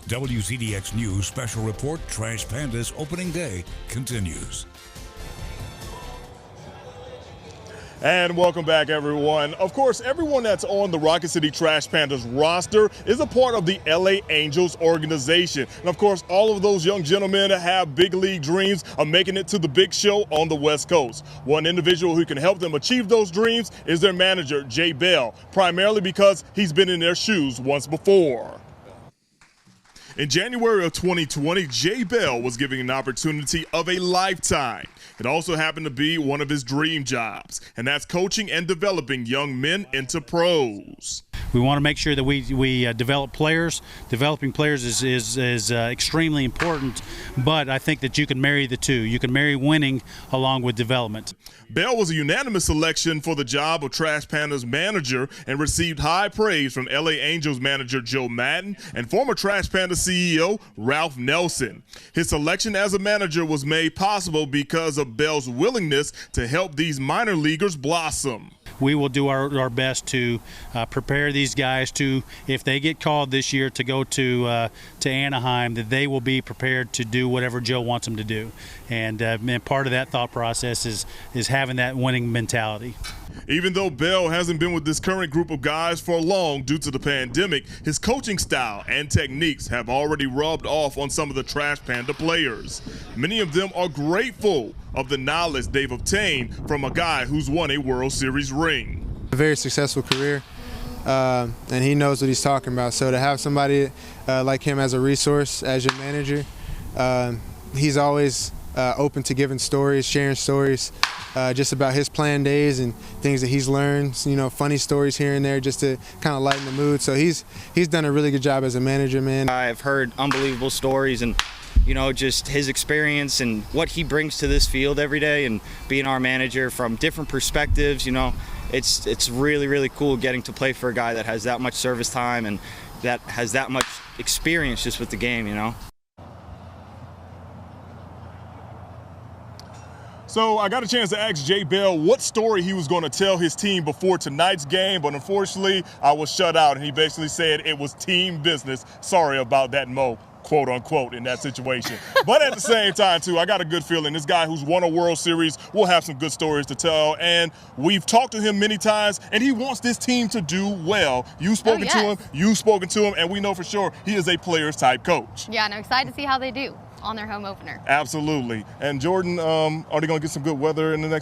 WZDX News Special Report Trash Pandas Opening Day continues. And welcome back, everyone. Of course, everyone that's on the Rocket City Trash Pandas roster is a part of the LA Angels organization. And of course, all of those young gentlemen have big league dreams of making it to the big show on the West Coast. One individual who can help them achieve those dreams is their manager, Jay Bell, primarily because he's been in their shoes once before. In January of 2020, Jay Bell was given an opportunity of a lifetime. It also happened to be one of his dream jobs, and that's coaching and developing young men into pros. We want to make sure that we develop players. Developing players is extremely important, but I think that you can marry the two. You can marry winning along with development. Bell was a unanimous selection for the job of Trash Pandas manager and received high praise from LA Angels manager Joe Madden and former Trash Pandas CEO Ralph Nelson. His selection as a manager was made possible because of Bell's willingness to help these minor leaguers blossom. We will do our best to prepare these guys to, if they get called this year to go to Anaheim, that they will be prepared to do whatever Joe wants them to do. And part of that thought process is having that winning mentality. Even though Bell hasn't been with this current group of guys for long due to the pandemic, his coaching style and techniques have already rubbed off on some of the Trash Panda players. Many of them are grateful of the knowledge they've obtained from a guy who's won a World Series ring. A very successful career, and he knows what he's talking about. So to have somebody like him as a resource, as your manager, he's always open to giving stories, sharing stories, just about his playing days and things that he's learned, you know, funny stories here and there just to kind of lighten the mood. So he's done a really good job as a manager, man. I've heard unbelievable stories and, you know, just his experience and what he brings to this field every day, and being our manager from different perspectives, you know, it's really, really cool getting to play for a guy that has that much service time and that has that much experience just with the game, you know. So I got a chance to ask Jay Bell what story he was going to tell his team before tonight's game, but unfortunately I was shut out, and he basically said it was team business. Sorry about that, Mo, quote unquote, in that situation. But at the same time, too, I got a good feeling this guy who's won a World Series will have some good stories to tell, and we've talked to him many times, and he wants this team to do well. You've spoken to him, you've spoken to him, and we know for sure he is a player's type coach. Yeah, and I'm excited to see how they do on their home opener. Absolutely. And Jordan, are they going to get some good weather in the next